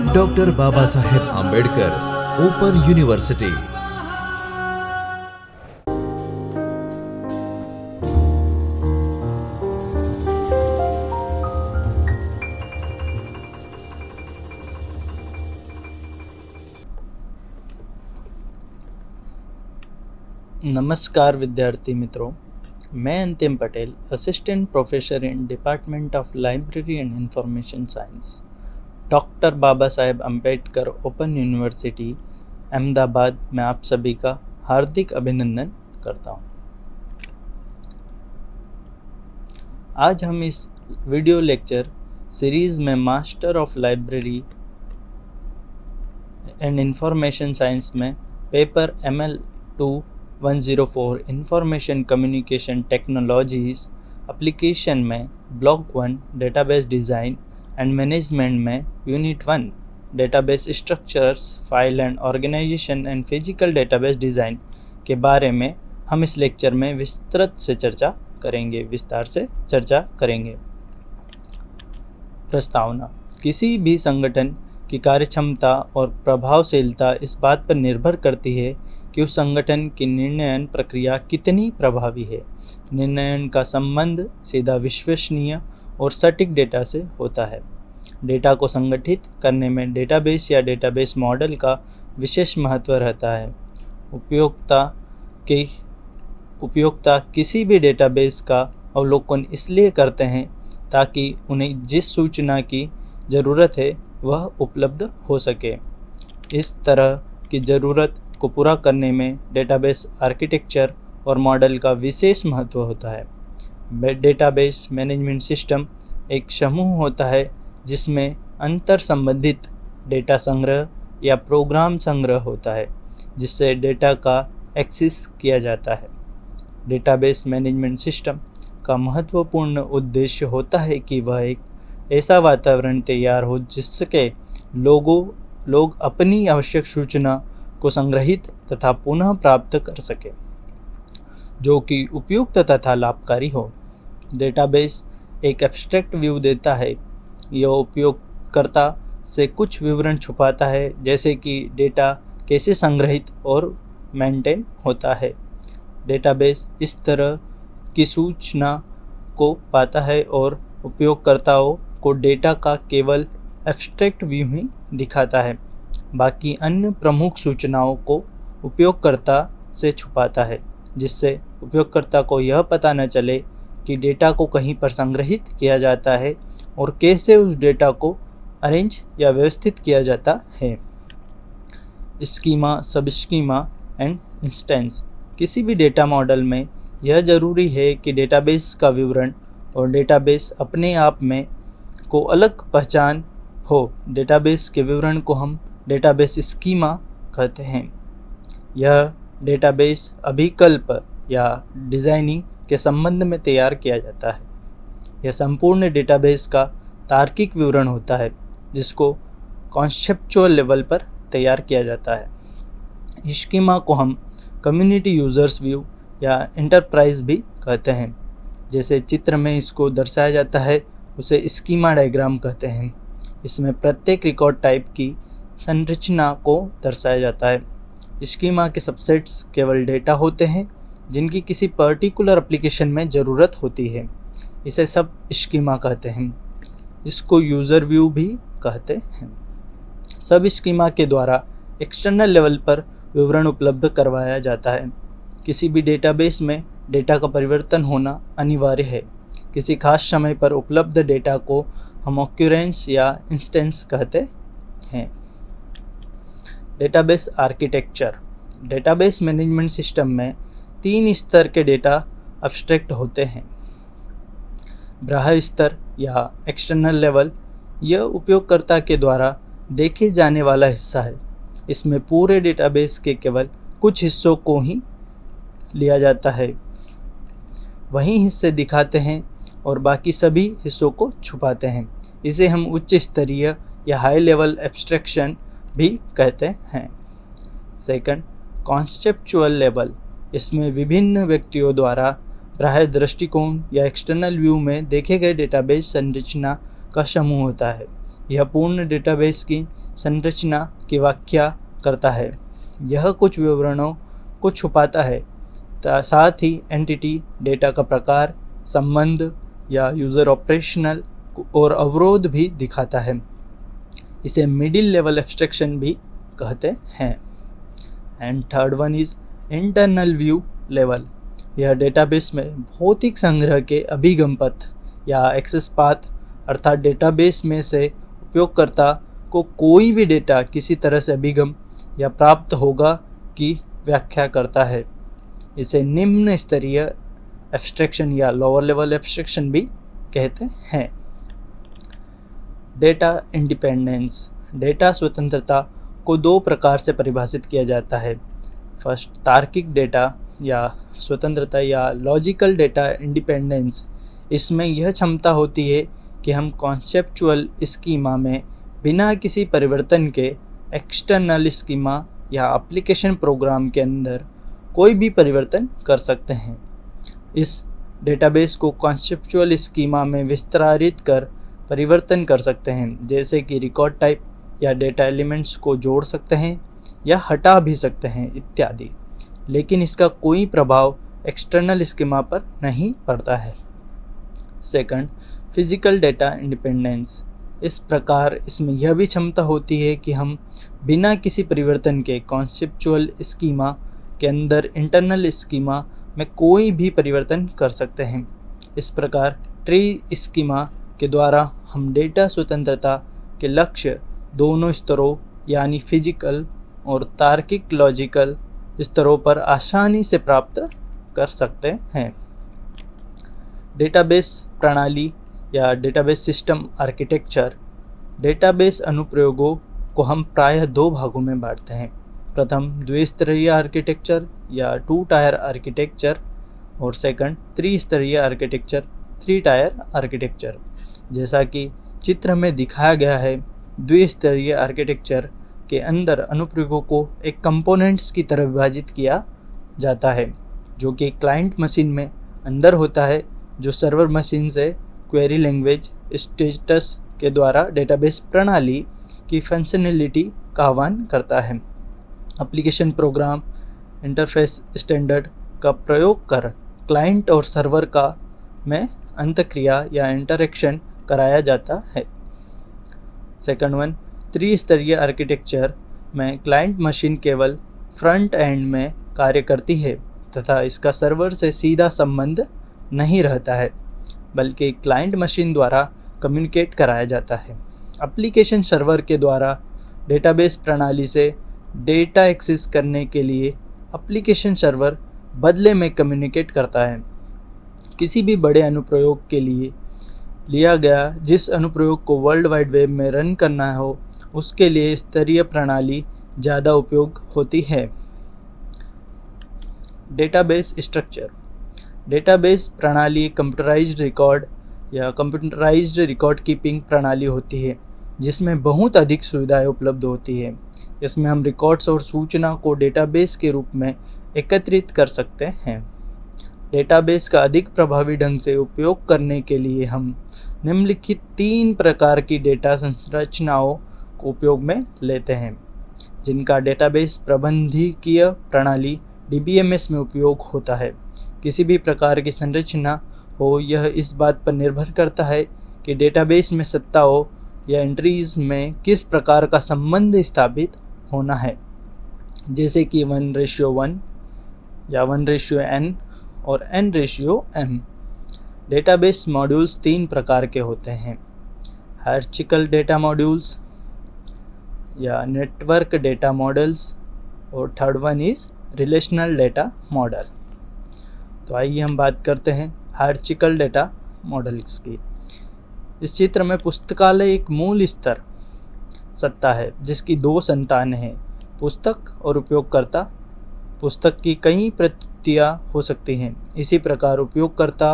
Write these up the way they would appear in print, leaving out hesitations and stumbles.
Doctor Baba Saheb Ambedkar open university. नमस्कार विद्यार्थी मित्रों, मैं Antim Patel, assistant professor in department of library and information science, doctor Baba Saheb Ambedkar open university Ahmedabad में आप सभी का हार्दिक अभिनंदन करता हूं। आज हम इस वीडियो लेक्चर सीरीज़ में master of library and information science में paper ML2-104 information communication technologies application में block 1 database design and management में unit 1 database structures, file and organisation and physical database design के बारे में हम इस लेक्चर में विस्तार से चर्चा करेंगे। प्रस्तावना: किसी भी संगठन की कार्यक्षमता और प्रभावशीलता इस बात पर निर्भर करती है कि उस संगठन की निर्णयन प्रक्रिया कितनी प्रभावी है। निर्णयन का संबंध सीधा विश्वसनीय और सटीक डेटा से होता है। डेटा को संगठित करने में डेटाबेस या डेटाबेस मॉडल का विशेष महत्व रहता है। उपयोक्ता किसी भी डेटाबेस का अवलोकन इसलिए करते हैं ताकि उन्हें जिस सूचना की ज़रूरत है वह उपलब्ध हो सके। इस तरह की ज़रूरत को पूरा करने में डेटाबेस आर्किटेक्चर और मॉडल का विशेष महत्व होता है। डेटाबेस मैनेजमेंट सिस्टम एक समूह होता है जिसमें अंतर संबंधित डेटा संग्रह या प्रोग्राम संग्रह होता है जिससे डेटा का एक्सेस किया जाता है। डेटाबेस मैनेजमेंट सिस्टम का महत्वपूर्ण उद्देश्य होता है कि वह एक ऐसा वातावरण तैयार हो जिसके लोग अपनी आवश्यक सूचना को संग्रहित तथा पुनः प्राप्त कर सके, जो कि उपयुक्त तथा लाभकारी हो। डेटाबेस एक एब्स्ट्रैक्ट व्यू देता है। यह उपयोगकर्ता से कुछ विवरण छुपाता है, जैसे कि डेटा कैसे संग्रहित और मेंटेन होता है। डेटाबेस इस तरह की सूचना को पाता है और उपयोगकर्ताओं को डेटा का केवल एब्स्ट्रैक्ट व्यू ही दिखाता है। बाकी अन्य प्रमुख सूचनाओं को उपयोगकर्ता से छुपाता है, जिससे उपयोगकर्ता को यह पता न चले कि डेटा को कहीं पर संग्रहित किया जाता है और कैसे उस डेटा को अरेंज या व्यवस्थित किया जाता है। स्कीमा, सब स्कीमा एंड इंस्टेंस: किसी भी डेटा मॉडल में यह जरूरी है कि डेटाबेस का विवरण और डेटाबेस अपने आप में को अलग पहचान हो। डेटाबेस के विवरण को हम डेटाबेस स्कीमा कहते हैं। यह डेटाबेस अभिकल्प या डिज़ाइनिंग के संबंध में तैयार किया जाता है। यह संपूर्ण डेटाबेस का तार्किक विवरण होता है जिसको कॉन्सेप्चुअल लेवल पर तैयार किया जाता है। स्कीमा को हम कम्युनिटी यूजर्स व्यू या एंटरप्राइज भी कहते हैं। जैसे चित्र में इसको दर्शाया जाता है उसे स्कीमा डायग्राम कहते हैं। इसमें प्रत्येक रिकॉर्ड टाइप की संरचना को दर्शाया जाता है। स्कीमा के सबसेट्स केवल डेटा होते हैं जिनकी किसी पर्टिकुलर एप्लीकेशन में ज़रूरत होती है। इसे सब स्कीमा कहते हैं। इसको यूज़र व्यू भी कहते हैं। सब स्कीमा के द्वारा एक्सटर्नल लेवल पर विवरण उपलब्ध करवाया जाता है। किसी भी डेटाबेस में डेटा का परिवर्तन होना अनिवार्य है। किसी खास समय पर उपलब्ध डेटा को हम ऑक्यूरेंस या इंस्टेंस कहते हैं। Database architecture: database management system में 3 स्तर के डेटा एब्स्ट्रैक्ट होते हैं। बाह्य स्तर या एक्सटर्नल लेवल: यह उपयोगकर्ता के द्वारा देखे जाने वाला हिस्सा है। इसमें पूरे डेटाबेस के केवल कुछ हिस्सों को ही लिया जाता है, वही हिस्से दिखाते हैं और बाकी सभी हिस्सों को छुपाते हैं। इसे हम उच्च स्तरीय या हाई लेवल एब्स्ट्रैक्शन भी कहते हैं। सेकंड, कॉन्सेप्चुअल लेवल: इसमें विभिन्न व्यक्तियों द्वारा बाह्य दृष्टिकोण या एक्सटर्नल व्यू में देखे गए डेटाबेस संरचना का समूह होता है। यह पूर्ण डेटाबेस की संरचना की व्याख्या करता है। यह कुछ विवरणों को छुपाता है, साथ ही एंटिटी, डेटा का प्रकार, संबंध या यूज़र ऑपरेशनल और अवरोध भी दिखाता है। इसे मिडिल लेवल एब्स्ट्रैक्शन भी कहते हैं। And third one is internal view level. यह डेटाबेस में भौतिक संग्रह के अभिगम पथ या एक्सेस पाथ, अर्थात डेटाबेस में से उपयोगकर्ता को कोई भी डेटा किसी तरह से अभिगम या प्राप्त होगा की व्याख्या करता है। इसे निम्न स्तरीय एब्स्ट्रैक्शन या लोअर लेवल एब्स्ट्रैक्शन भी कहते हैं। Data independence. डेटा स्वतंत्रता को दो प्रकार से परिभाषित किया जाता है। फर्स्ट, तार्किक डेटा या स्वतंत्रता या लॉजिकल डेटा इंडिपेंडेंस। इसमें यह क्षमता होती है कि हम कॉन्सेप्चुअल स्कीमा में बिना किसी परिवर्तन के एक्सटर्नल स्कीमा या एप्लीकेशन प्रोग्राम के अंदर कोई भी परिवर्तन कर सकते हैं। इस डेटाबेस को कॉन्सेप्चुअल स्कीमा में विस्तारित कर परिवर्तन कर सकते हैं, जैसे कि रिकॉर्ड टाइप या डेटा एलिमेंट्स को जोड़ सकते हैं या हटा भी सकते हैं इत्यादि, लेकिन इसका कोई प्रभाव एक्सटर्नल स्कीमा पर नहीं पड़ता है। Second, physical data independence. इस प्रकार इसमें यह भी क्षमता होती है कि हम बिना किसी परिवर्तन के कॉन्सेप्चुअल स्कीमा के अंदर इंटरनल स्कीमा में कोई भी परिवर्तन कर सकते हैं। इस प्रकार ट्री स्कीमा के द्वारा हम डेटा स्वतंत्रता के लक्ष्य दोनों स्तरों यानी फिजिकल और तार्किक लॉजिकल स्तरों पर आसानी से प्राप्त कर सकते हैं। डेटाबेस प्रणाली या डेटाबेस सिस्टम आर्किटेक्चर। डेटाबेस अनुप्रयोगों को हम प्रायः दो भागों में बांटते हैं। प्रथम, द्विस्तरीय आर्किटेक्चर या 2 टायर आर्किटेक्चर, और सेकंड, त्रिस्तरीय आर्किटेक्चर, 3 टायर आर्किटेक्चर। जैसा कि चित्र में दिखाया गया है, द्विस्तरीय आर्किटेक्चर के अंदर अनुप्रयोगों को एक कंपोनेंट्स की तरह विभाजित किया जाता है, जो कि क्लाइंट मशीन में अंदर होता है, जो सर्वर मशीन से क्वेरी लैंग्वेज स्टेटस के द्वारा डेटाबेस प्रणाली की फंक्शनैलिटी का आह्वान करता है। एप्लीकेशन प्रोग्राम इंटरफेस स्टैंडर्ड का प्रयोग कर क्लाइंट और सर्वर का में अंतक्रिया या इंटरेक्शन कराया जाता है। सेकंड वन, त्रिस्तरीय आर्किटेक्चर में क्लाइंट मशीन केवल फ्रंट एंड में कार्य करती है तथा इसका सर्वर से सीधा संबंध नहीं रहता है, बल्कि क्लाइंट मशीन द्वारा कम्युनिकेट कराया जाता है। एप्लीकेशन सर्वर के द्वारा डेटाबेस प्रणाली से डेटा एक्सेस करने के लिए एप्लीकेशन सर्वर बदले में कम्युनिकेट करता है। किसी भी बड़े अनुप्रयोग के लिए लिया गया जिस अनुप्रयोग को वर्ल्ड वाइड वेब में रन करना हो, उसके लिए स्तरीय प्रणाली ज़्यादा उपयोग होती है। Database structure. डेटाबेस प्रणाली कंप्यूटराइज्ड रिकॉर्ड या कंप्यूटराइज्ड रिकॉर्ड कीपिंग प्रणाली होती है, जिसमें बहुत अधिक सुविधाएं उपलब्ध होती है। इसमें हम रिकॉर्ड्स और सूचना को डेटाबेस के रूप में एकत्रित कर सकते हैं। डेटाबेस का अधिक प्रभावी ढंग से उपयोग करने के लिए हम निम्नलिखित 3 प्रकार की डेटा संरचनाओं को उपयोग में लेते हैं, जिनका डेटाबेस प्रबंधकीय प्रणाली DBMS में उपयोग होता है। किसी भी प्रकार की संरचना हो, यह इस बात पर निर्भर करता है कि डेटाबेस में सत्ताओं या एंट्रीज में किस प्रकार का संबंध स्थापित होना है, जैसे कि 1:1 या 1:n और n:m। डेटाबेस मॉड्यूल्स 3 प्रकार के होते हैं: हायरार्चिकल डेटा मॉड्यूल्स या नेटवर्क डेटा मॉडल्स, और third one is relational data model. तो आइए हम बात करते हैं हायरार्चिकल डेटा मॉडल्स की। इस चित्र में पुस्तकालय एक मूल स्तर सत्ता है जिसकी 2 संतानें हैं, पुस्तक और उपयोगकर्ता। पुस्तक की कई प्रतियां हो सकती हैं। इसी प्रकार उपयोगकर्ता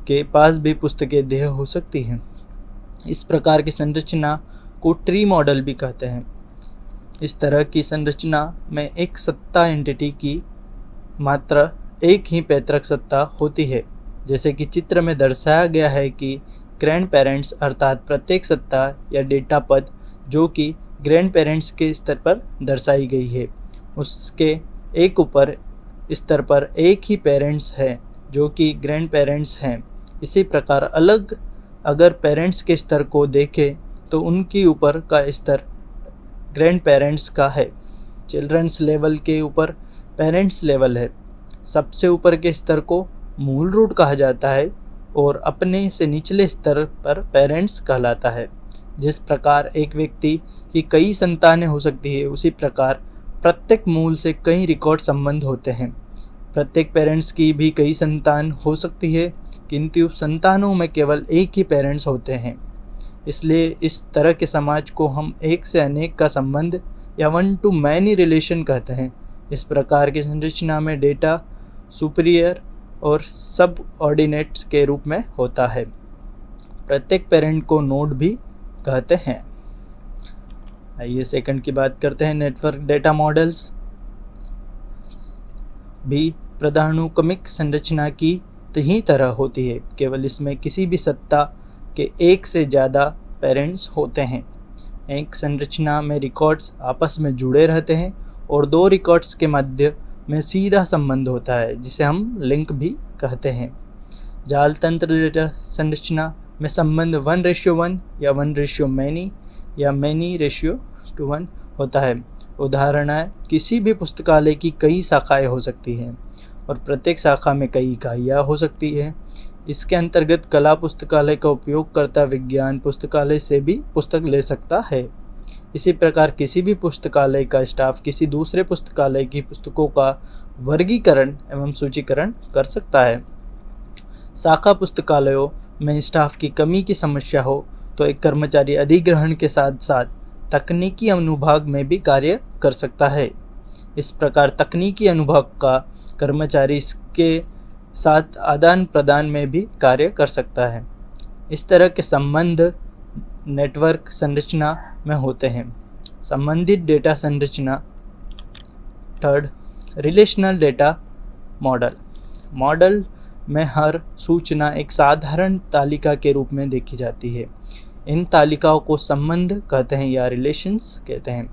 के पास भी पुस्तकें देह हो सकती हैं। इस प्रकार की संरचना को ट्री मॉडल भी कहते हैं। इस तरह की संरचना में एक सत्ता एंटिटी की मात्र एक ही पैतृक सत्ता होती है, जैसे कि चित्र में दर्शाया गया है कि ग्रैंड पेरेंट्स अर्थात प्रत्येक सत्ता या डेटा पद जो कि ग्रैंड पेरेंट्स के स्तर पर दर्शाई गई है, उसके एक ऊपर स्तर पर एक ही पेरेंट्स है जो कि ग्रैंड पेरेंट्स हैं। इसी प्रकार अलग अगर पेरेंट्स के स्तर को देखें तो उनके ऊपर का स्तर ग्रैंड पेरेंट्स का है। चिल्ड्रंस लेवल के ऊपर पेरेंट्स लेवल है। सबसे ऊपर के स्तर को मूल रूट कहा जाता है और अपने से निचले स्तर पर पेरेंट्स कहलाता है। जिस प्रकार एक व्यक्ति की कई संतानें हो सकती है, उसी प्रकार प्रत्येक मूल से कई रिकॉर्ड संबंध होते हैं। प्रत्येक पेरेंट्स की भी कई संतान हो सकती है, किंतु संतानों में केवल एक ही पेरेंट्स होते हैं। इसलिए इस तरह के समाज को हम एक से अनेक का संबंध या वन टू मैनी रिलेशन कहते हैं। इस प्रकार की संरचना में डेटा सुपीरियर और सब ऑर्डिनेट्स के रूप में होता है। प्रत्येक पेरेंट को नोड भी कहते हैं। आइए सेकंड की बात करते हैं। नेटवर्क डेटा मॉडल्स भी पदानुक्रमिक संरचना की ही तरह होती है, केवल इसमें किसी भी सत्ता के एक से ज़्यादा पेरेंट्स होते हैं। एक संरचना में रिकॉर्ड्स आपस में जुड़े रहते हैं और दो रिकॉर्ड्स के मध्य में सीधा संबंध होता है, जिसे हम लिंक भी कहते हैं। जाल तंत्र डेटा संरचना में संबंध 1:1 या 1:many या many:1 होता है। उदाहरण है, किसी भी पुस्तकालय की कई शाखाएं हो सकती हैं और प्रत्येक शाखा में कई इकाइयाँ हो सकती है। इसके अंतर्गत कला पुस्तकालय का उपयोगकर्ता विज्ञान पुस्तकालय से भी पुस्तक ले सकता है। इसी प्रकार किसी भी पुस्तकालय का स्टाफ किसी दूसरे पुस्तकालय की पुस्तकों का वर्गीकरण एवं सूचीकरण कर सकता है। शाखा पुस्तकालयों में स्टाफ की कमी की समस्या हो तो एक कर्मचारी अधिग्रहण के साथ साथ तकनीकी अनुभाग में भी कार्य कर सकता है। इस प्रकार तकनीकी अनुभाग का कर्मचारी इसके साथ आदान प्रदान में भी कार्य कर सकता है। इस तरह के संबंध नेटवर्क संरचना में होते हैं। संबंधित डेटा संरचना। Third, relational data model. Model में हर सूचना एक साधारण तालिका के रूप में देखी जाती है। इन तालिकाओं को संबंध कहते हैं या रिलेशंस कहते हैं।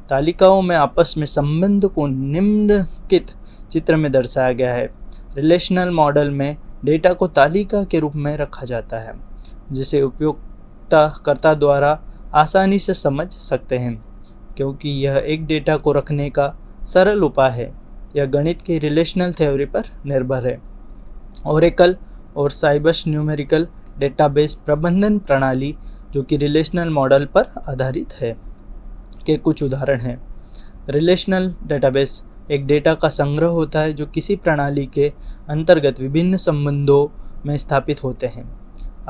तालिकाओं में आपस में संबंध को निम्नलिखित चित्र में दर्शाया गया है। रिलेशनल मॉडल में डेटा को तालिका के रूप में रखा जाता है, जिसे उपयोगकर्ता द्वारा आसानी से समझ सकते हैं, क्योंकि यह एक डेटा को रखने का सरल उपाय है। यह गणित की रिलेशनल थ्योरी पर निर्भर है। ओरेकल और साइबस न्यूमेरिकल डेटाबेस प्रबंधन प्रणाली जो कि रिलेशनल मॉडल पर आधारित है के कुछ उदाहरण हैं। रिलेशनल डेटाबेस एक डेटा का संग्रह होता है जो किसी प्रणाली के अंतर्गत विभिन्न संबंधों में स्थापित होते हैं।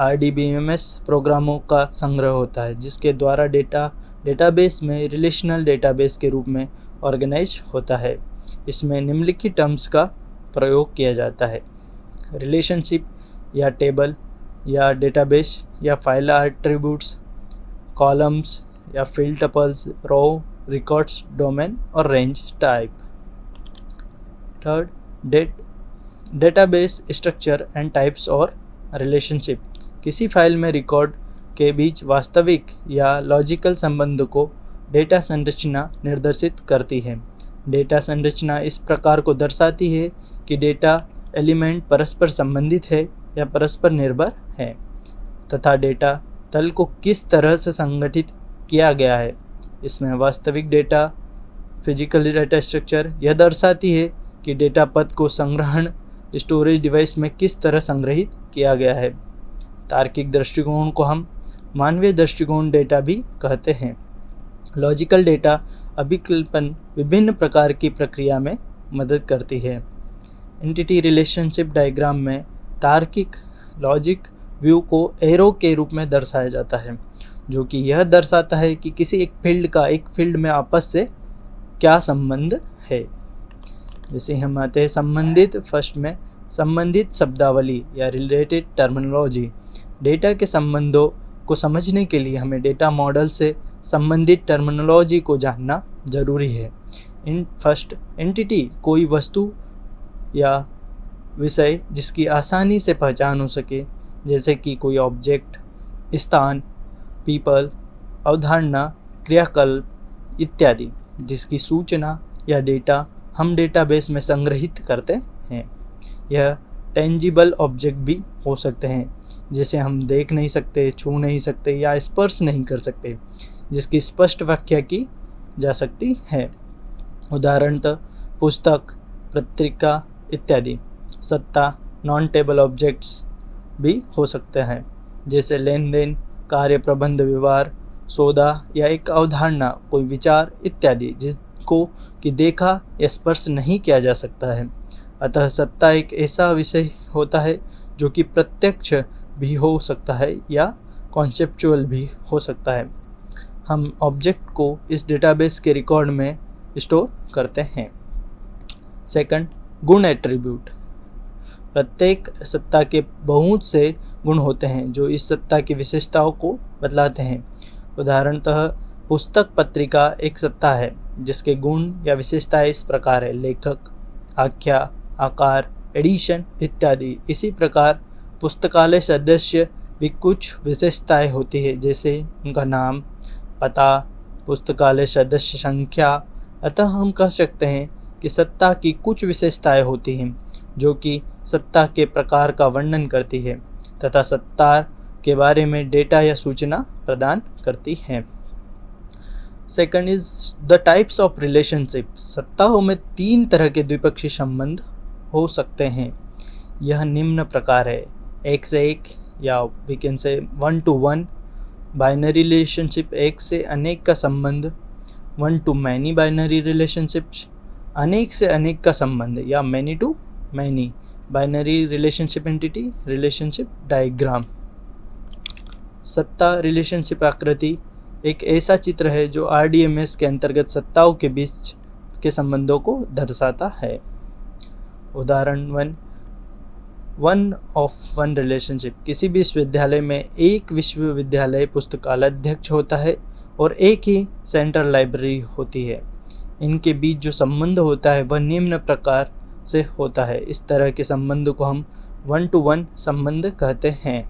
RDBMS प्रोग्रामों का संग्रह होता है जिसके द्वारा डेटा डेटाबेस में रिलेशनल डेटाबेस के रूप में ऑर्गेनाइज होता है। इसमें निम्नलिखित टर्म्स का प्रयोग किया जाता है। रिलेशनशिप या टेबल या डेटाबेस या फाइल एट्रीब्यूट्स, कॉलम्स या फील्ड टपल्स, रो, रिकॉर्ड्स, डोमेन और range type. Third, database structure and types और रिलेशनशिप। किसी फाइल में रिकॉर्ड के बीच वास्तविक या लॉजिकल संबंध को डेटा संरचना निर्देशित करती है। डेटा संरचना इस प्रकार को दर्शाती है कि डेटा एलिमेंट परस्पर संबंधित है या परस्पर निर्भर है तथा डेटा तल को किस तरह से संगठित किया गया है। इसमें वास्तविक डेटा, फिजिकल डेटा स्ट्रक्चर यह दर्शाती है कि डेटा पथ को संग्रहण स्टोरेज डिवाइस में किस तरह संग्रहित किया गया है। तार्किक दृष्टिकोण को हम मानवीय दृष्टिकोण डेटा भी कहते हैं। लॉजिकल डेटा अभिकल्पन विभिन्न प्रकार की प्रक्रिया में मदद करती है। एंटिटी रिलेशनशिप डायग्राम में तार्किक लॉजिक व्यू को एरो के रूप में दर्शाया जाता है, जो कि यह दर्शाता है कि किसी एक फील्ड का एक फील्ड में आपस से क्या संबंध है। जैसे हम आते हैं संबंधित। फर्स्ट में संबंधित शब्दावली या रिलेटेड टर्मिनोलॉजी। डेटा के संबंधों को समझने के लिए हमें डेटा मॉडल से संबंधित टर्मिनोलॉजी को जानना जरूरी है। फर्स्ट, एंटिटी कोई वस्तु या विषय जिसकी आसानी से पहचान हो सके, जैसे कि कोई ऑब्जेक्ट, स्थान, पीपल, अवधारणा, क्रियाकल्प इत्यादि, जिसकी सूचना या डेटा हम डेटाबेस में संग्रहित करते हैं। यह टेंजिबल ऑब्जेक्ट भी हो सकते हैं, जिसे हम देख नहीं सकते, छू नहीं सकते या स्पर्श नहीं कर सकते, जिसकी स्पष्ट व्याख्या की जा सकती है। उदाहरणतः पुस्तक, पत्रिका इत्यादि। सत्ता, नॉन टेबल ऑब्जेक्ट्स भी हो सकते हैं, जैसे लेन देन, कार्य, प्रबंध, व्यवहार, सौदा या एक अवधारणा, कोई विचार इत्यादि, जिसको कि देखा या स्पर्श नहीं किया जा सकता है। अतः सत्ता एक ऐसा विषय होता है जो कि प्रत्यक्ष भी हो सकता है या कॉन्सेप्चुअल भी हो सकता है। हम ऑब्जेक्ट को इस डेटाबेस के रिकॉर्ड में स्टोर करते हैं। सेकंड, गुण एट्रीब्यूट। प्रत्येक सत्ता के बहुत से गुण होते हैं जो इस सत्ता की विशेषताओं को बतलाते हैं। उदाहरणतः पुस्तक, पत्रिका एक सत्ता है जिसके गुण या विशेषताएं इस प्रकार है: लेखक, आख्या, आकार, एडिशन इत्यादि। इसी प्रकार पुस्तकालय सदस्य भी कुछ विशेषताएं होती है, जैसे उनका नाम, पता, पुस्तकालय सदस्य संख्या। अतः हम कह सकते हैं कि सत्ता की कुछ विशेषताएं होती हैं जो कि सत्ता के प्रकार का वर्णन करती है तथा सत्ता के बारे में डेटा या सूचना प्रदान करती है। Second is the types of relationship. सत्ताओं में 3 तरह के द्विपक्षीय संबंध हो सकते हैं। यह निम्न प्रकार है: एक से एक या we can say 1 to 1, binary relationship एक से अनेक का संबंध, 1 to many बाइनरी रिलेशनशिप्स, अनेक से अनेक का संबंध या many to many binary relationship entity relationship diagram. सत्ता रिलेशनशिप आकृति एक ऐसा चित्र है जो RDMS के अंतर्गत सत्ताओं के बीच के संबंधों को दर्शाता है। उदाहरण 1:1 रिलेशनशिप। किसी भी विश्वविद्यालय में एक विश्वविद्यालय पुस्तकालय अध्यक्ष होता है और एक ही सेंट्रल लाइब्रेरी होती है। इनके बीच जो संबंध होता है वह निम्न प्रकार से होता है। इस तरह के संबंध को हम 1 to 1 संबंध कहते हैं।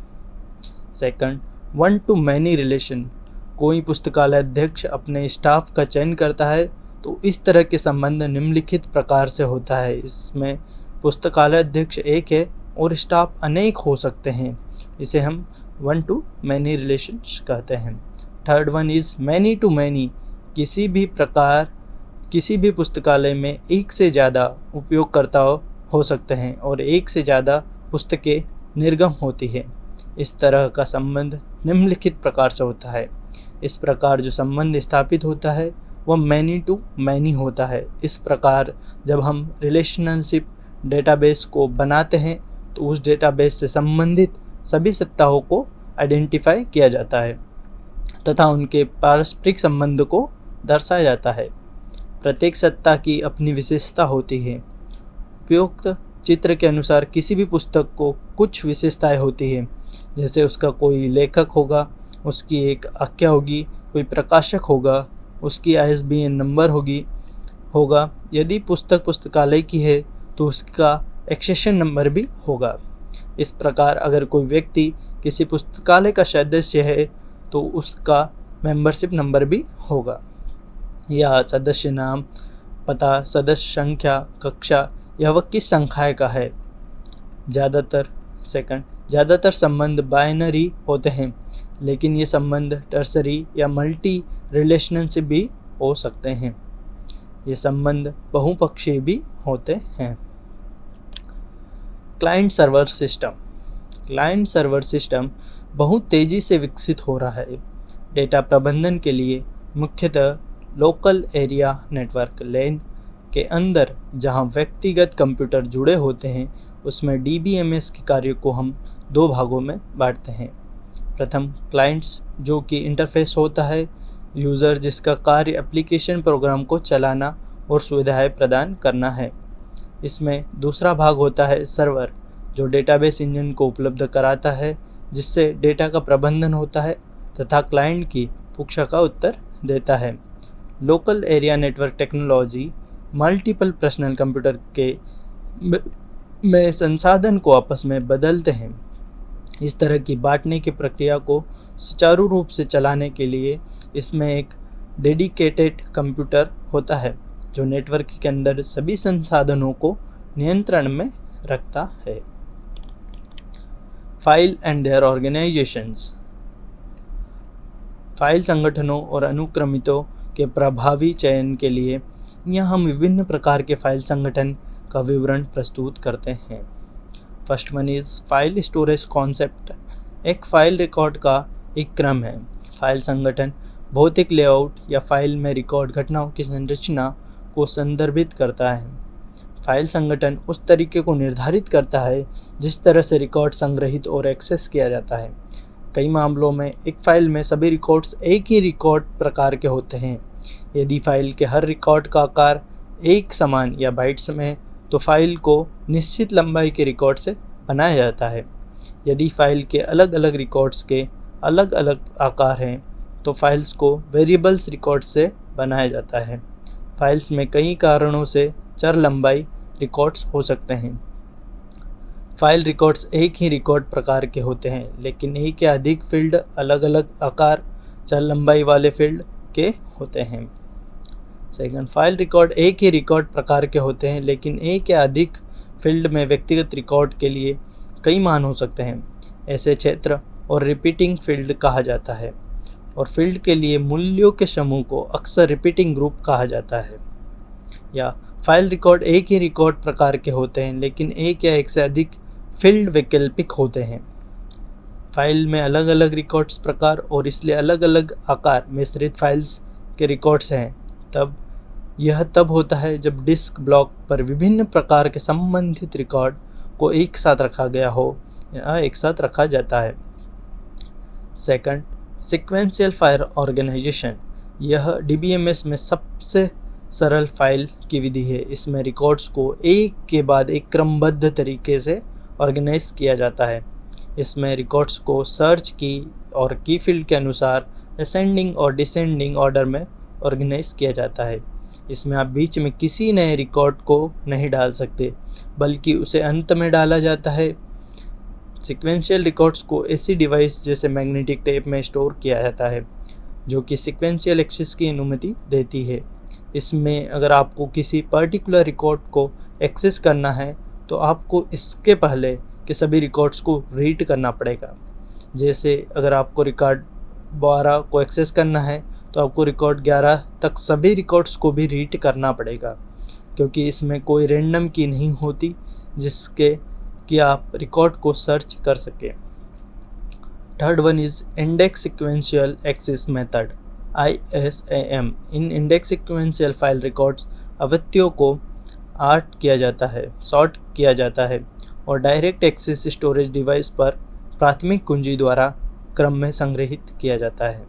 Second, 1 to many relation. कोई पुस्तकालय अध्यक्ष अपने स्टाफ का चयन करता है तो इस तरह के संबंध निम्नलिखित प्रकार से होता है। इसमें पुस्तकालय अध्यक्ष एक है और स्टाफ अनेक हो सकते हैं। इसे हम 1 to many रिलेशन कहते हैं। Third one is many to many। किसी भी पुस्तकालय में एक से ज़्यादा उपयोगकर्ता हो सकते हैं और एक से ज़्यादा पुस्तकें निर्गम होती है। इस तरह का संबंध निम्नलिखित प्रकार से होता है। इस प्रकार जो संबंध स्थापित होता है वह many to many होता है। इस प्रकार जब हम रिलेशनशिप डेटाबेस को बनाते हैं तो उस डेटाबेस से संबंधित सभी सत्ताओं को आइडेंटिफाई किया जाता है तथा उनके पारस्परिक संबंध को दर्शाया जाता है। प्रत्येक सत्ता की अपनी विशेषता होती है। उपयुक्त चित्र के अनुसार किसी भी पुस्तक को कुछ विशेषताएं होती है, जैसे उसका कोई लेखक होगा, उसकी एक आख्या होगी, कोई प्रकाशक होगा, उसकी ISBN नंबर होगा। यदि पुस्तक पुस्तकालय की है तो उसका एक्सेशन नंबर भी होगा। इस प्रकार अगर कोई व्यक्ति किसी पुस्तकालय का सदस्य है तो उसका मेंबरशिप नंबर भी होगा या सदस्य नाम, पता, सदस्य संख्या, कक्षा या वह किस संकाय का है। ज़्यादातर संबंध बाइनरी होते हैं, लेकिन ये संबंध टर्सरी या मल्टी रिलेशनशिप भी हो सकते हैं। ये संबंध बहुपक्षीय भी होते हैं। क्लाइंट सर्वर सिस्टम बहुत तेज़ी से विकसित हो रहा है। डेटा प्रबंधन के लिए मुख्यतः लोकल एरिया नेटवर्क LAN के अंदर जहां व्यक्तिगत कंप्यूटर जुड़े होते हैं उसमें DBMS के कार्य को हम 2 भागों में बांटते हैं। प्रथम, क्लाइंट्स जो कि इंटरफेस होता है, यूज़र जिसका कार्य एप्लीकेशन प्रोग्राम को चलाना और सुविधाएं प्रदान करना है। इसमें दूसरा भाग होता है सर्वर, जो डेटाबेस इंजन को उपलब्ध कराता है जिससे डेटा का प्रबंधन होता है तथा क्लाइंट की परीक्षा का उत्तर देता है। Local area network technology multiple personal computer में संसाधन को आपस में बदलते हैं। इस तरह की बांटने की प्रक्रिया को सुचारू रूप से चलाने के लिए इसमें एक डेडिकेटेड कंप्यूटर होता है जो नेटवर्क के अंदर सभी संसाधनों को नियंत्रण में रखता है। File and their organisations. File संगठनों और अनुक्रमितों के प्रभावी चयन के लिए यहाँ हम विभिन्न प्रकार के फाइल संगठन का विवरण प्रस्तुत करते हैं। First one is file storage concept. एक फाइल रिकॉर्ड का एक क्रम है। फाइल संगठन भौतिक लेआउट या फाइल में रिकॉर्ड घटनाओं की संरचना को संदर्भित करता है। फाइल संगठन उस तरीके को निर्धारित करता है जिस तरह से रिकॉर्ड संग्रहित और एक्सेस किया जाता है। कई मामलों में एक फाइल में सभी रिकॉर्ड्स एक ही रिकॉर्ड प्रकार के होते हैं। यदि फाइल के हर रिकॉर्ड का आकार एक समान या बाइट्स में तो फाइल को निश्चित लंबाई के रिकॉर्ड से बनाया जाता है। यदि फाइल के अलग अलग रिकॉर्ड्स के अलग अलग आकार हैं तो फाइल्स को वेरिएबल्स रिकॉर्ड से बनाया जाता है। फाइल्स में कई कारणों से चर लंबाई रिकॉर्ड्स हो सकते हैं। फाइल रिकॉर्ड्स एक ही रिकॉर्ड प्रकार के होते हैं लेकिन एक या अधिक फील्ड अलग अलग आकार चर लंबाई वाले फील्ड के होते हैं। सेकंड, फाइल रिकॉर्ड एक ही रिकॉर्ड प्रकार के होते हैं लेकिन एक या अधिक फील्ड में व्यक्तिगत रिकॉर्ड के लिए कई मान हो सकते हैं। ऐसे क्षेत्र और रिपीटिंग फील्ड कहा जाता है और फील्ड के लिए मूल्यों के समूह को अक्सर रिपीटिंग ग्रुप कहा जाता है। या फाइल रिकॉर्ड एक ही रिकॉर्ड प्रकार के होते हैं लेकिन एक या एक से अधिक फील्ड वैकल्पिक होते हैं। फाइल में अलग अलग रिकॉर्ड्स प्रकार और इसलिए अलग अलग आकार मिश्रित फाइल्स के रिकॉर्ड्स हैं। तब होता है जब डिस्क ब्लॉक पर विभिन्न प्रकार के संबंधित रिकॉर्ड को एक साथ रखा गया हो या एक साथ रखा जाता है। Second, sequential file organisation. यह DBMS में सबसे सरल फाइल की विधि है। इसमें रिकॉर्ड्स को एक के बाद एक क्रमबद्ध तरीके से ऑर्गेनाइज किया जाता है। इसमें रिकॉर्ड्स को सर्च की और की फील्ड के अनुसार असेंडिंग और डिसेंडिंग ऑर्डर में ऑर्गेनाइज किया जाता है। इसमें आप बीच में किसी नए रिकॉर्ड को नहीं डाल सकते बल्कि उसे अंत में डाला जाता है। सीक्वेंशियल रिकॉर्ड्स को ऐसी डिवाइस जैसे मैग्नेटिक टेप में स्टोर किया जाता है जो कि सीक्वेंशियल एक्सेस की अनुमति देती है। इसमें अगर आपको किसी पर्टिकुलर रिकॉर्ड को एक्सेस करना है तो आपको इसके पहले के सभी रिकॉर्ड्स को रीड करना पड़ेगा। जैसे अगर आपको रिकॉर्ड 12 को एक्सेस करना है तो आपको रिकॉर्ड 11 तक सभी रिकॉर्ड्स को भी रीड करना पड़ेगा क्योंकि इसमें कोई रैंडम की नहीं होती जिसके कि आप रिकॉर्ड को सर्च कर सकें। Third one is index sequential access method ISAM। इन इंडेक्स सीक्वेंशियल फाइल रिकॉर्ड्स अवधियों को सॉर्ट किया जाता है और डायरेक्ट एक्सेस स्टोरेज डिवाइस पर प्राथमिक कुंजी द्वारा क्रम में संग्रहित किया जाता है।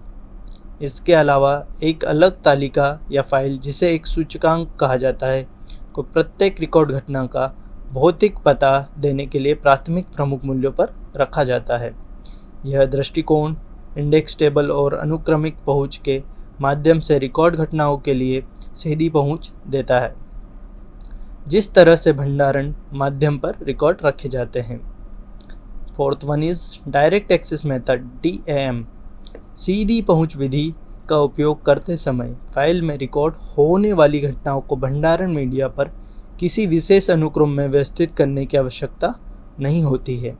इसके अलावा एक अलग तालिका या फाइल जिसे एक सूचकांक कहा जाता है को प्रत्येक रिकॉर्ड घटना का भौतिक पता देने के लिए प्राथमिक प्रमुख मूल्यों पर रखा जाता है। यह दृष्टिकोण इंडेक्स टेबल और अनुक्रमिक पहुंच के माध्यम से रिकॉर्ड घटनाओं के लिए सीधी पहुंच देता है जिस तरह से भंडारण माध्यम पर रिकॉर्ड रखे जाते हैं। Fourth one is direct access method DAM। सीधी पहुंच विधि का उपयोग करते समय फाइल में रिकॉर्ड होने वाली घटनाओं को भंडारण मीडिया पर किसी विशेष अनुक्रम में व्यवस्थित करने की आवश्यकता नहीं होती है।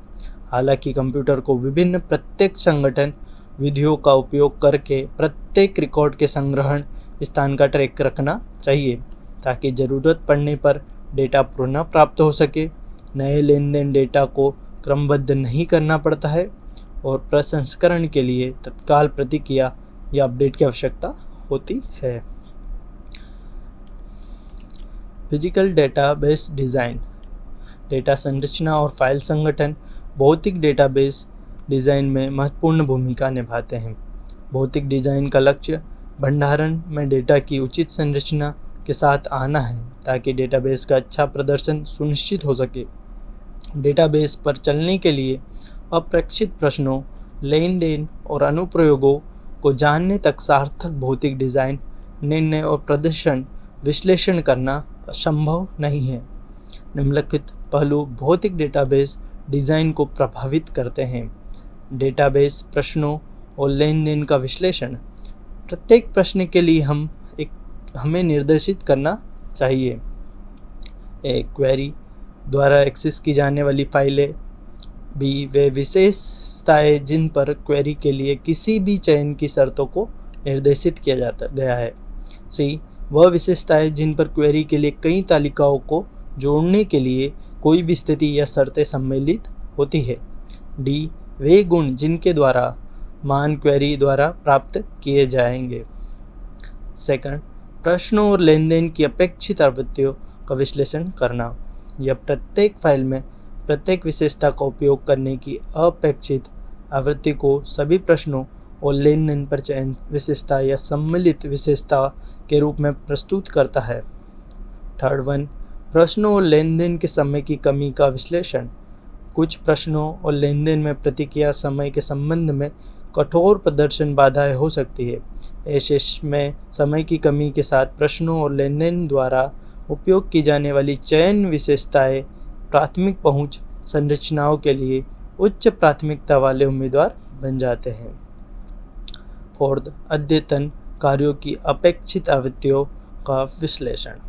हालांकि कंप्यूटर को विभिन्न प्रत्येक संगठन विधियों का उपयोग करके प्रत्येक रिकॉर्ड के संग्रहण स्थान का ट्रैक रखना चाहिए ताकि ज़रूरत पड़ने पर डेटा पुनः प्राप्त हो सके। नए लेन देन डेटा को क्रमबद्ध नहीं करना पड़ता है और प्रसंस्करण के लिए तत्काल प्रतिक्रिया या अपडेट की आवश्यकता होती है। Physical database design. डेटा संरचना और फाइल संगठन भौतिक डेटाबेस डिज़ाइन में महत्वपूर्ण भूमिका निभाते हैं। भौतिक डिज़ाइन का लक्ष्य भंडारण में डेटा की उचित संरचना के साथ आना है ताकि डेटाबेस का अच्छा प्रदर्शन सुनिश्चित हो सके। डेटाबेस पर चलने के लिए अपेक्षित प्रश्नों, लेन देन और अनुप्रयोगों को जानने तक सार्थक भौतिक डिज़ाइन निर्णय और प्रदर्शन विश्लेषण करना संभव नहीं है। निम्नलिखित पहलू भौतिक डेटाबेस डिज़ाइन को प्रभावित करते हैं। डेटाबेस प्रश्नों और लेन देन का विश्लेषण। प्रत्येक प्रश्न के लिए हमें निर्देशित करना चाहिए। एक क्वेरी द्वारा एक्सेस की जाने वाली फाइलें। बी वे विशेषताएं जिन पर क्वेरी के लिए किसी भी चयन की शर्तों को निर्देशित किया गया है। सी वह विशेषताएं जिन पर क्वेरी के लिए कई तालिकाओं को जोड़ने के लिए कोई भी स्थिति या शर्तें सम्मिलित होती है। डी वे गुण जिनके द्वारा मान क्वेरी द्वारा प्राप्त किए जाएंगे। सेकंड, प्रश्नों और लेन देन की अपेक्षित आवृत्तियों का विश्लेषण करना। यह प्रत्येक फाइल में प्रत्येक विशेषता का उपयोग करने की अपेक्षित आवृत्ति को सभी प्रश्नों और लेन देन पर चयन विशेषता या सम्मिलित विशेषता के रूप में प्रस्तुत करता है। थर्ड वन, प्रश्नों और लेन देन के समय की कमी का विश्लेषण। कुछ प्रश्नों और लेन देन में प्रतिक्रिया समय के संबंध में कठोर प्रदर्शन बाधाएं हो सकती है। ऐसे में समय की कमी के साथ प्रश्नों और लेन देन द्वारा उपयोग की जाने वाली चयन विशेषताएं प्राथमिक पहुंच संरचनाओं के लिए उच्च प्राथमिकता वाले उम्मीदवार बन जाते हैं। फोर्थ, अद्यतन कार्यों की अपेक्षित आवृत्तियों का विश्लेषण।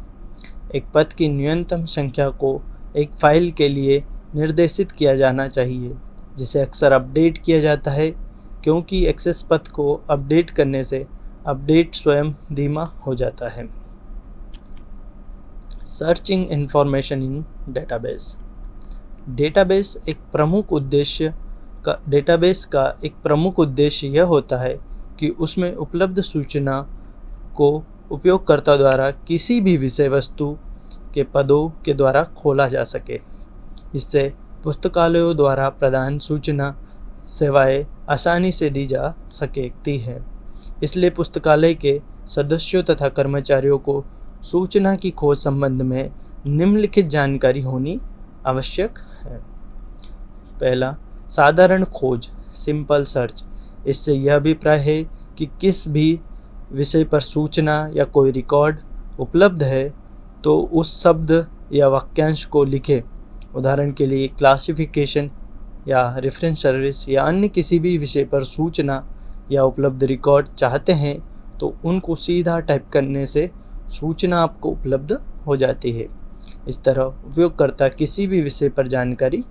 एक पथ की न्यूनतम संख्या को एक फाइल के लिए निर्देशित किया जाना चाहिए, जिसे अक्सर अपडेट किया जाता है, क्योंकि एक्सेस पथ को अपडेट करने से अपडेट स्वयं धीमा हो जाता है। Searching information in database. Database का एक प्रमुख उद्देश्य यह होता है कि उसमें उपलब्ध सूचना को उपयोगकर्ता द्वारा किसी भी विषय वस्तु के पदों के द्वारा खोला जा सके। इससे पुस्तकालयों द्वारा प्रदान सूचना सेवाएं आसानी से दी जा सकती है। इसलिए पुस्तकालय के सदस्यों तथा कर्मचारियों को सूचना की खोज संबंध में निम्नलिखित जानकारी होनी आवश्यक है। पहला, साधारण खोज, सिंपल सर्च। इससे यह अभिप्राय है कि किस भी विषय पर सूचना या कोई रिकॉर्ड उपलब्ध है तो उस शब्द या वाक्यांश को लिखें। उदाहरण के लिए क्लासिफिकेशन या रेफरेंस सर्विस या अन्य किसी भी विषय पर सूचना या उपलब्ध रिकॉर्ड चाहते हैं तो उनको सीधा टाइप करने से सूचना आपको उपलब्ध हो जाती है। इस तरह उपयोगकर्ता किसी भी विषय पर जानकारी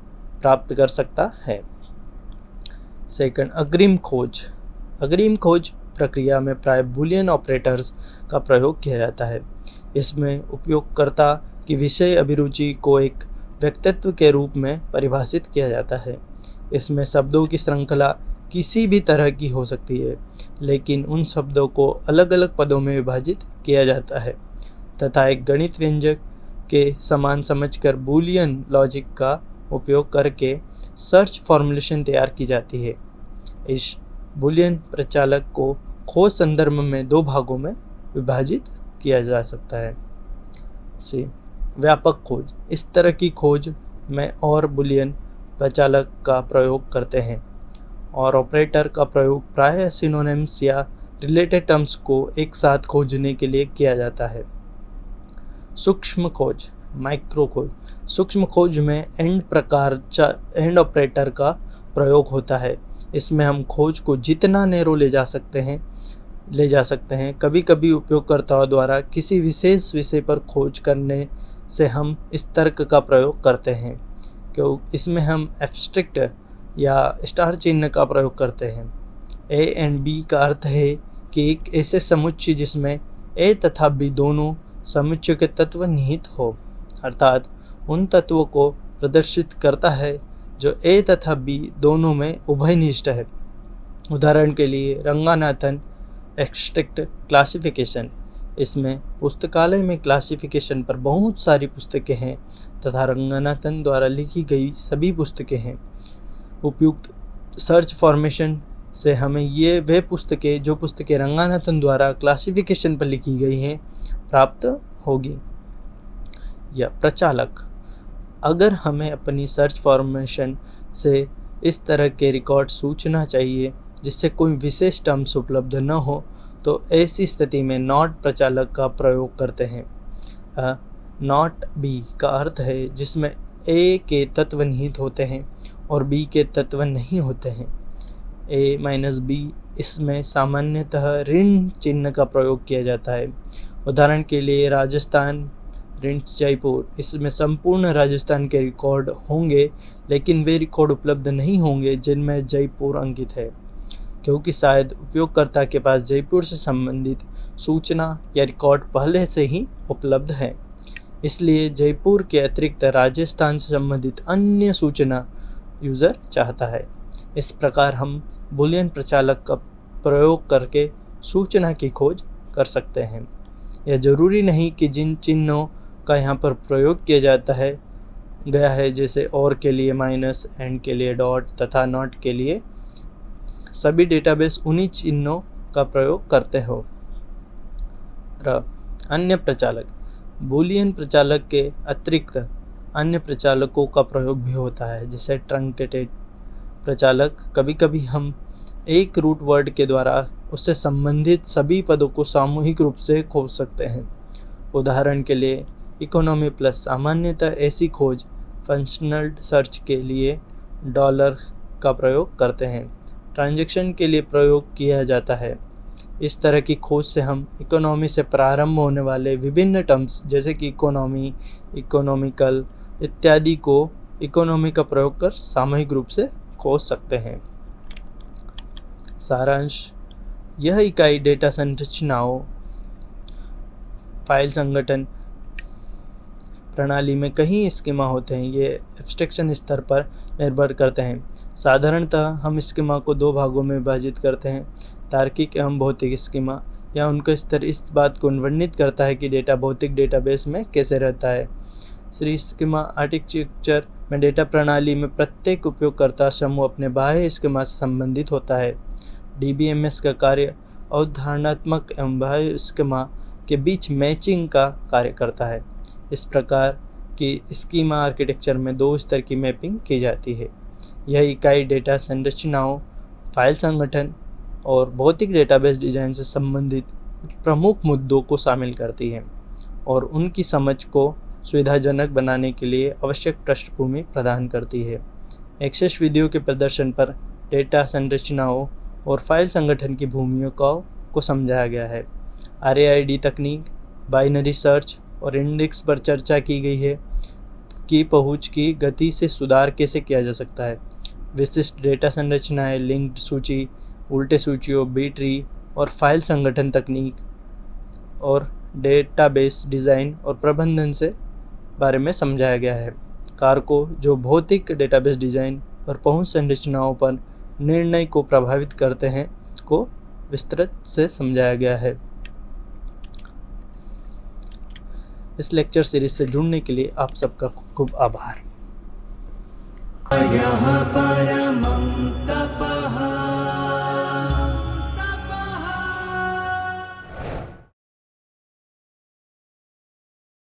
प्राप्त कर सकता है। सेकंड, अग्रिम खोज। अग्रिम खोज प्रक्रिया में प्राय बूलियन ऑपरेटर्स का प्रयोग किया जाता है। इसमें उपयोगकर्ता की विषय अभिरुचि को एक व्यक्तित्व के रूप में परिभाषित किया जाता है। इसमें शब्दों की श्रृंखला किसी भी तरह की हो सकती है, लेकिन उन शब्दों को अलग अलग पदों में विभाजित किया जाता है तथा एक गणित व्यंजक के समान समझकर बूलियन लॉजिक का उपयोग करके सर्च फॉर्मूलेशन तैयार की जाती है। इस बूलियन प्रचालक को खोज संदर्भ में दो भागों में विभाजित किया जा सकता है। सी, व्यापक खोज। इस तरह की खोज में और बूलियन प्रचालक का प्रयोग करते हैं और ऑपरेटर का प्रयोग प्रायः सिनोनिम्स या रिलेटेड टर्म्स को एक साथ खोजने के लिए किया जाता है। सूक्ष्म खोज, माइक्रो खोज। सूक्ष्म खोज में एंड ऑपरेटर का प्रयोग होता है। इसमें हम खोज को जितना नैरो ले जा सकते हैं। कभी कभी उपयोगकर्ताओं द्वारा किसी विशेष विषय पर खोज करने से हम इस तर्क का प्रयोग करते हैं, क्यों इसमें हम एब्स्ट्रैक्ट या स्टार चिन्ह का प्रयोग करते हैं। ए एंड बी का अर्थ है कि एक ऐसे समुच्चय जिसमें ए तथा बी दोनों समुच्चय के तत्व निहित हो, अर्थात उन तत्वों को प्रदर्शित करता है जो ए तथा बी दोनों में उभयनिष्ठ है। उदाहरण के लिए रंगनाथन एब्स्ट्रैक्ट क्लासिफिकेशन। इसमें पुस्तकालय में क्लासिफिकेशन पर बहुत सारी पुस्तकें हैं तथा रंगनाथन द्वारा लिखी गई सभी पुस्तकें हैं। उपयुक्त सर्च फॉर्मेशन से हमें वे पुस्तकें जो पुस्तकें रंगनाथन द्वारा क्लासिफिकेशन पर लिखी गई हैं प्राप्त होगी। या प्रचालक। अगर हमें अपनी सर्च फॉर्मेशन से इस तरह के रिकॉर्ड सूचना चाहिए जिससे कोई विशेष टर्म्स उपलब्ध न हो तो ऐसी स्थिति में नॉट प्रचालक का प्रयोग करते हैं। नॉट बी का अर्थ है जिसमें ए के तत्व निहित होते हैं और बी के तत्व नहीं होते हैं। ए माइनस बी, इसमें सामान्यतः ऋण चिन्ह का प्रयोग किया जाता है। उदाहरण के लिए राजस्थान ऋण जयपुर, इसमें संपूर्ण राजस्थान के रिकॉर्ड होंगे, लेकिन वे रिकॉर्ड उपलब्ध नहीं होंगे जिनमें जयपुर अंकित है, क्योंकि शायद उपयोगकर्ता के पास जयपुर से संबंधित सूचना या रिकॉर्ड पहले से ही उपलब्ध है। इसलिए जयपुर के अतिरिक्त राजस्थान से संबंधित अन्य सूचना यूज़र चाहता है। इस प्रकार हम बूलियन प्रचालक का प्रयोग करके सूचना की खोज कर सकते हैं। यह जरूरी नहीं कि जिन चिन्हों का यहाँ पर प्रयोग किया जाता है गया है, जैसे और के लिए माइनस, एंड के लिए डॉट तथा नॉट के लिए, सभी डेटाबेस उन्हीं चिन्हों का प्रयोग करते हो। अन्य प्रचालक, बूलियन प्रचालक के अतिरिक्त अन्य प्रचालकों का प्रयोग भी होता है, जैसे ट्रंकेटेड प्रचालक। कभी कभी हम एक रूट वर्ड के द्वारा उससे संबंधित सभी पदों को सामूहिक रूप से खोज सकते हैं। उदाहरण के लिए इकोनॉमी प्लस, सामान्यतः ऐसी खोज फंक्शनल सर्च के लिए डॉलर का प्रयोग करते हैं, ट्रांजैक्शन के लिए प्रयोग किया जाता है। इस तरह की खोज से हम इकोनॉमी से प्रारंभ होने वाले विभिन्न टर्म्स जैसे कि इकोनॉमी, इकोनॉमिकल इत्यादि को इकोनॉमी का प्रयोग कर सामूहिक रूप से खोज सकते हैं। सारांश, यह इकाई डेटा संरचनाओं, फाइल संगठन प्रणाली में कई स्कीमा होते हैं। ये एब्स्ट्रैक्शन स्तर पर निर्भर करते हैं। साधारणतः हम स्कीमा को दो भागों में विभाजित करते हैं, तार्किक एवं भौतिक स्कीमा। या उनका स्तर इस बात को वर्णित करता है कि डेटा भौतिक डेटाबेस में कैसे रहता है। श्री स्कीमा आर्किटेक्चर में डेटा प्रणाली में प्रत्येक उपयोगकर्ता समूह अपने बाह्य स्कीमा से संबंधित होता है। DBMS का कार्य अवधारणात्मक एवं बाह्य स्कीमा के बीच मैचिंग का कार्य करता है। इस प्रकार की स्कीमा आर्किटेक्चर में दो स्तर की मैपिंग की जाती है। यह इकाई डेटा संरचनाओं, फाइल संगठन और भौतिक डेटाबेस डिज़ाइन से संबंधित प्रमुख मुद्दों को शामिल करती है और उनकी समझ को सुविधाजनक बनाने के लिए आवश्यक पृष्ठभूमि प्रदान करती है। एक्सेस वीडियो के प्रदर्शन पर डेटा संरचनाओं और फाइल संगठन की भूमिकाओं को समझाया गया है। RAID तकनीक, बाइनरी सर्च और इंडेक्स पर चर्चा की गई है कि पहुंच की गति से सुधार कैसे किया जा सकता है। विशिष्ट डेटा संरचनाएं, लिंक्ड सूची, उल्टे सूचियों, बी ट्री और फाइल संगठन तकनीक और डेटाबेस डिज़ाइन और प्रबंधन से बारे में समझाया गया है। कारकों जो भौतिक डेटाबेस डिज़ाइन और पहुंच संरचनाओं पर निर्णय को प्रभावित करते हैं को विस्तृत से समझाया गया है। इस लेक्चर सीरीज से जुड़ने के लिए आप सबका खूब खूब आभार।